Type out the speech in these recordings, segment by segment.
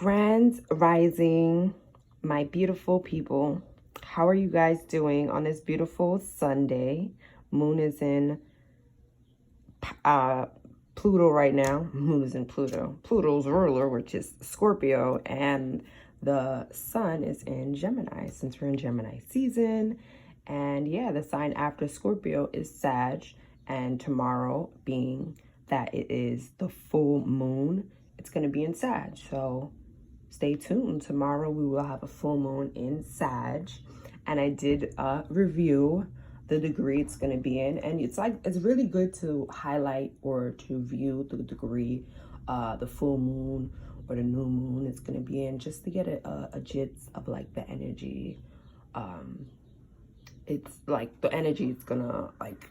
Grand Rising, my beautiful people. How are you guys doing on this beautiful Sunday? Moon is in Pluto right now. Moon is in Pluto. Pluto's ruler, which is Scorpio, and the sun is in Gemini since we're in Gemini season. And yeah, the sign after Scorpio is Sag, and tomorrow, being that it is the full moon, it's going to be in Sag. So stay tuned. Tomorrow we will have a full moon in Sag, and I did review the degree it's going to be in, and it's really good to highlight or to view the degree, the full moon or the new moon it's going to be in, just to get a gist of like the energy. It's like the energy is gonna like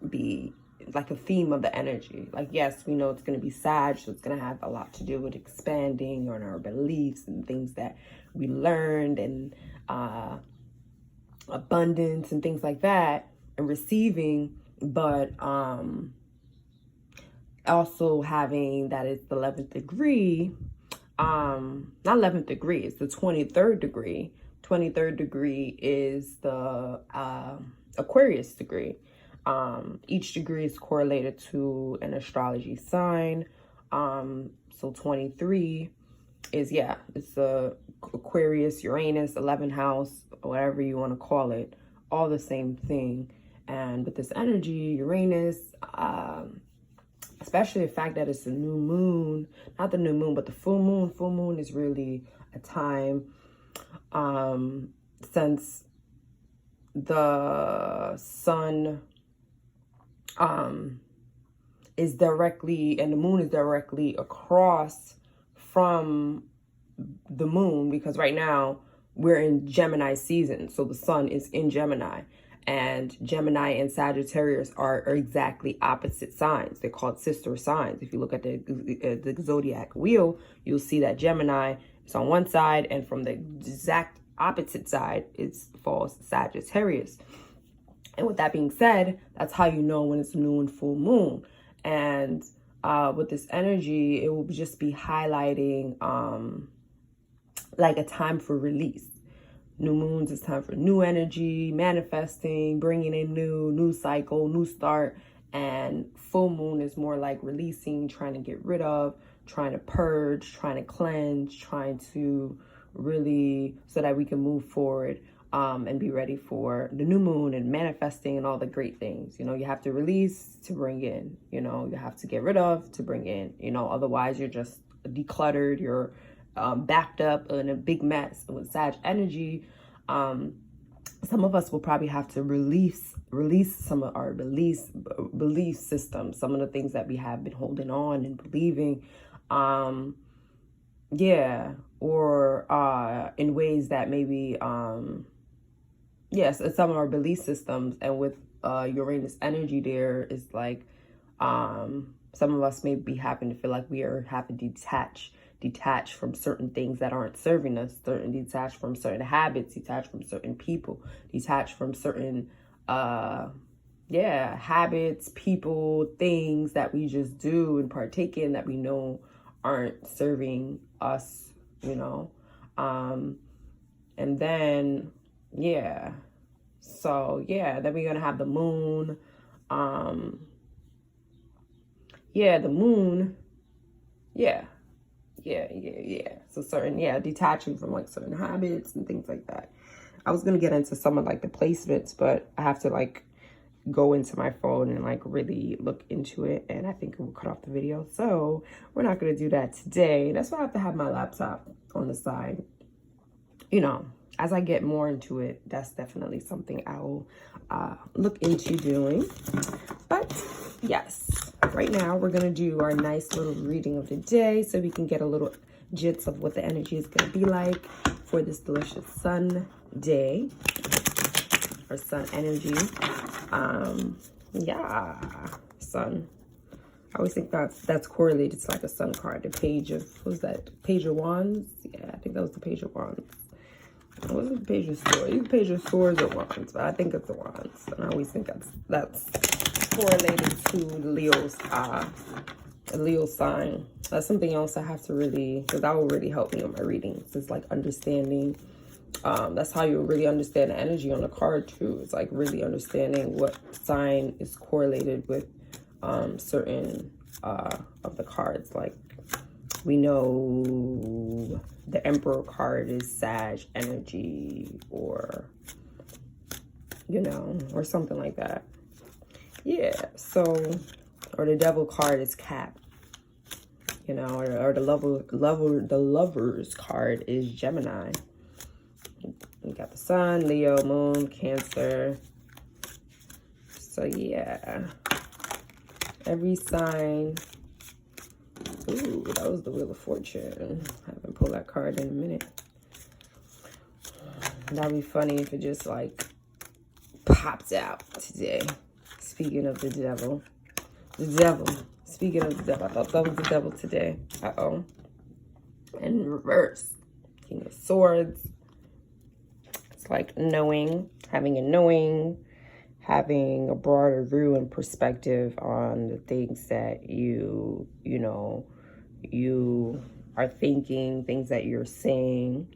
be like a theme of the energy. Like, yes, we know it's going to be Sag, so it's going to have a lot to do with expanding on our beliefs and things that we learned, and abundance and things like that, and receiving, but also having that it's the 11th degree, not 11th degree, it's the 23rd degree. 23rd degree is the Aquarius degree. Each degree is correlated to an astrology sign. So 23 is, yeah, it's the Aquarius, Uranus, 11th house, whatever you want to call it, all the same thing. And with this energy, Uranus, especially the fact that it's a new moon, not the new moon, but the full moon is really a time, since the sun is directly, and the moon is directly across from the moon, because right now we're in Gemini season, so the sun is in Gemini, and Gemini and Sagittarius are exactly opposite signs. They're called sister signs. If you look at the zodiac wheel, you'll see that Gemini is on one side, and from the exact opposite side it falls Sagittarius. And with that being said, that's how you know when it's new and full moon. And with this energy, it will just be highlighting like a time for release. New moons is time for new energy, manifesting, bringing in new cycle, new start. And full moon is more like releasing, trying to get rid of, trying to purge, trying to cleanse, trying to really, so that we can move forward and be ready for the new moon and manifesting and all the great things. You know, you have to release to bring in, you know, you have to get rid of to bring in, you know, otherwise you're just decluttered, you're backed up in a big mess. With Sag energy, some of us will probably have to release some of our belief systems, some of the things that we have been holding on and believing, yeah, or in ways that maybe yes, some of our belief systems. And with Uranus energy, there is like some of us may be having to feel like we are having to detach from certain things that aren't serving us, detach from certain habits, detach from certain people, detach from certain habits, people, things that we just do and partake in that we know aren't serving us, you know. And then so then we're gonna have the moon. The moon, so certain, detaching from like certain habits and things like that. I was gonna get into some of like the placements, but I have to like go into my phone and like really look into it, and I think it will cut off the video, so we're not gonna do that today. That's why I have to have my laptop on the side. You know, as I get more into it, that's definitely something I will look into doing. But yes, right now we're gonna do our nice little reading of the day, so we can get a little gist of what the energy is gonna be like for this delicious sun day, or sun energy. Sun. I always think that's correlated to like a sun card. The page of, what was that? Page of Wands? Yeah, I think that was the Page of Wands. It wasn't the Page of Swords. Either Page of Swords or Wands, but I think it's the Wands. And I always think that's correlated to Leo's A Leo sign. That's something else I have to really, because that will really help me on my readings. It's like understanding. That's how you really understand the energy on the card too. It's like really understanding what sign is correlated with certain of the cards. Like we know the Emperor card is Sag energy, or you know, or something like that. Yeah, so, or the Devil card is Cap, you know, or the Lovers card is Gemini. We got the Sun, Leo, Moon, Cancer. So yeah, every sign. Ooh, that was the Wheel of Fortune. I haven't pulled that card in a minute. That'd be funny if it just like pops out today. Speaking of the devil. The devil. Speaking of the devil. I thought that was the devil today. Uh-oh. And in reverse. King of Swords. It's like knowing. Having a knowing. Having a broader view and perspective on the things that you know, you are thinking. Things that you're saying.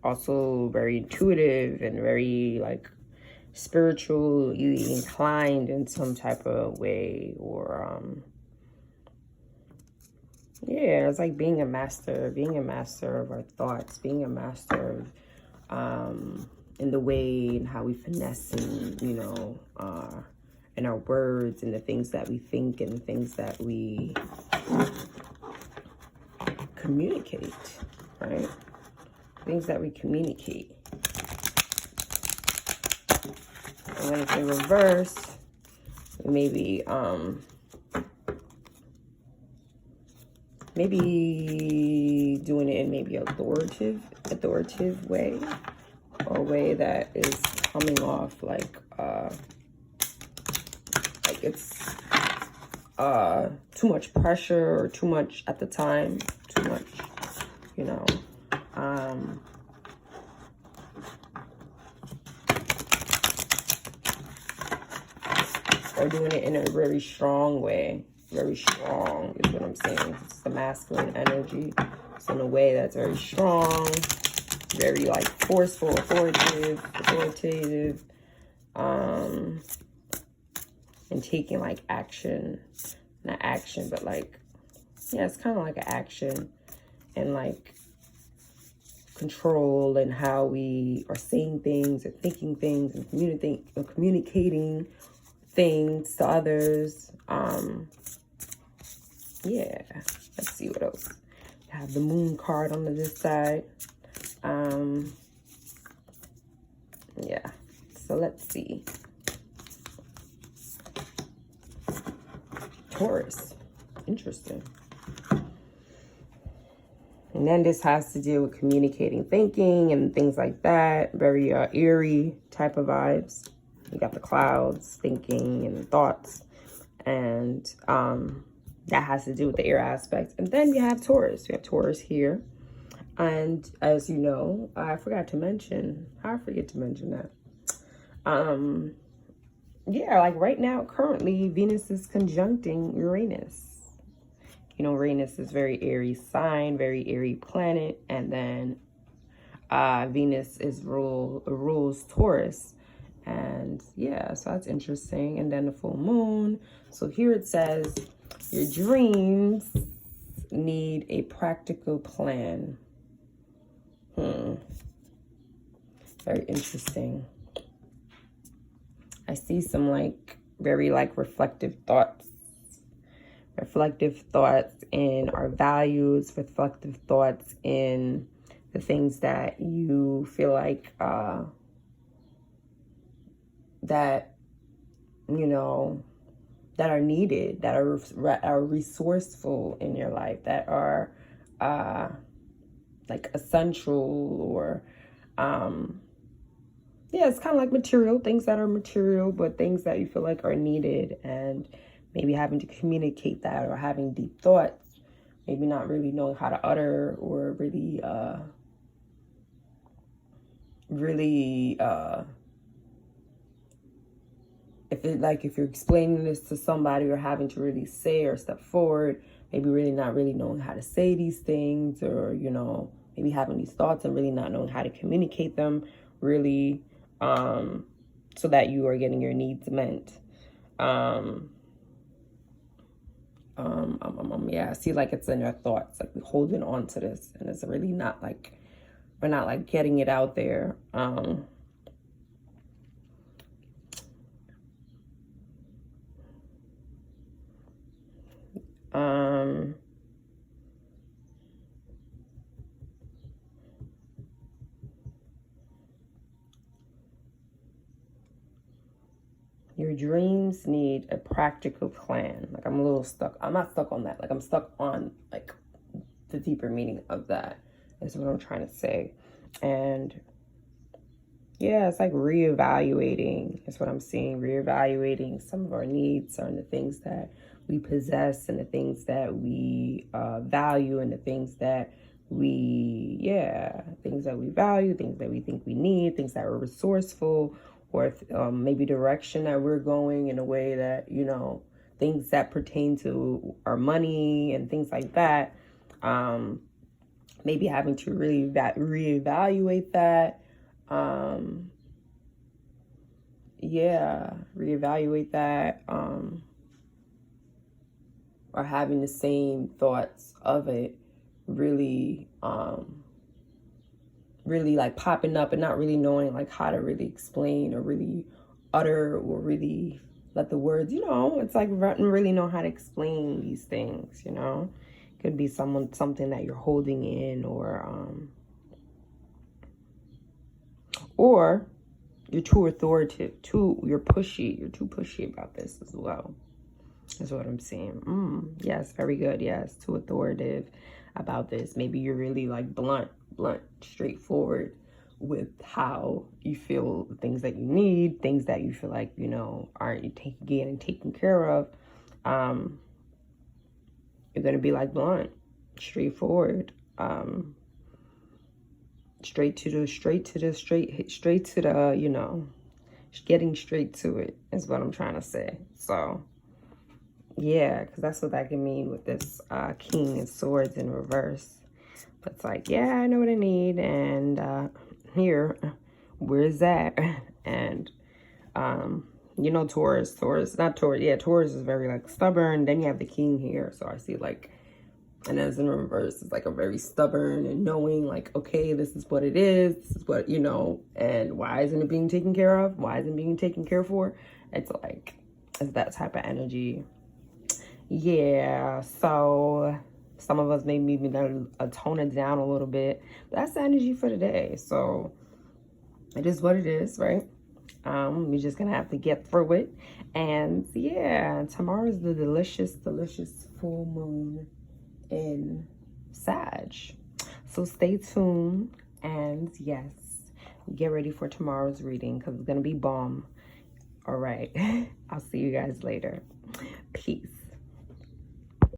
Also very intuitive and very like spiritually inclined in some type of way, or yeah, it's like being a master of our thoughts, being a master of in the way and how we finesse and, you know, in our words and the things that we think and the things that we communicate, right? Things that we communicate. And when it's in reverse, maybe doing it in maybe authoritative way, or a way that is coming off like it's too much pressure or too much at the time, too much, you know. Or doing it in a very strong way. Very strong is what I'm saying. It's the masculine energy. So in a way that's very strong, very like forceful, authoritative, and taking like action. Not action, but like, yeah, it's kind of like an action, and like control and how we are saying things and thinking things and communicating things to others. Yeah, let's see what else. I have the Moon card on this side. Yeah, so let's see. Taurus, interesting. And then this has to do with communicating, thinking, and things like that. Very eerie type of vibes. You got the clouds, thinking, and thoughts. And that has to do with the air aspect. And then you have Taurus. We have Taurus here. And as you know, I forget to mention that. Yeah, like right now, currently, Venus is conjuncting Uranus. You know, Uranus is very airy sign, very airy planet. And then Venus rules Taurus. And yeah, so that's interesting. And then the full moon. So here it says, your dreams need a practical plan. Very interesting. I see some like very like reflective thoughts in our values, reflective thoughts in the things that you feel like that, you know, that are needed, that are resourceful in your life, that are like essential, or yeah, it's kind of like material, things that are material, but things that you feel like are needed, and maybe having to communicate that, or having deep thoughts, maybe not really knowing how to utter, or really if you're explaining this to somebody or having to really say or step forward, maybe really not really knowing how to say these things, or, you know, maybe having these thoughts and really not knowing how to communicate them really, so that you are getting your needs met. Yeah, I see like it's in your thoughts, like we're holding on to this, and it's really not like, we're not like getting it out there. Your dreams need a practical plan. Like, I'm a little stuck. I'm not stuck on that. Like, I'm stuck on like the deeper meaning of that is what I'm trying to say. And yeah, it's like reevaluating is what I'm seeing. Reevaluating some of our needs and the things that we possess and the things that we value and the things that things that we value, things that we think we need, things that are resourceful, or maybe direction that we're going in a way that, you know, things that pertain to our money and things like that. Maybe having to really reevaluate that. Reevaluate that. Or having the same thoughts of it really, really like popping up and not really knowing like how to really explain or really utter or really let the words, you know, it's like really know how to explain these things, you know. Could be something that you're holding in, or you're too authoritative, you're too pushy about this as well. Is what I'm saying. Yes, very good. Yes, too authoritative about this. Maybe you're really like blunt, straightforward with how you feel, things that you need, things that you feel like, you know, aren't getting taken care of. You're gonna be like blunt, straightforward, straight to the, you know, getting straight to it is what I'm trying to say. So yeah, because that's what that can mean with this King of Swords in reverse. But it's like, yeah, I know what I need, and here, where's that? And you know, Taurus is very like stubborn. Then you have the King here, so I see like, and as in reverse, it's like a very stubborn and knowing like, okay, this is what it is, this is what, you know, and why isn't it being taken care of? Why isn't it being taken care for? It's like, it's that type of energy. Yeah, so some of us maybe tone it down a little bit. But that's the energy for today. So it is what it is, right? We're just gonna have to get through it. And yeah, tomorrow's the delicious full moon in Sag. So stay tuned, and yes, get ready for tomorrow's reading because it's gonna be bomb. All right. I'll see you guys later. Peace.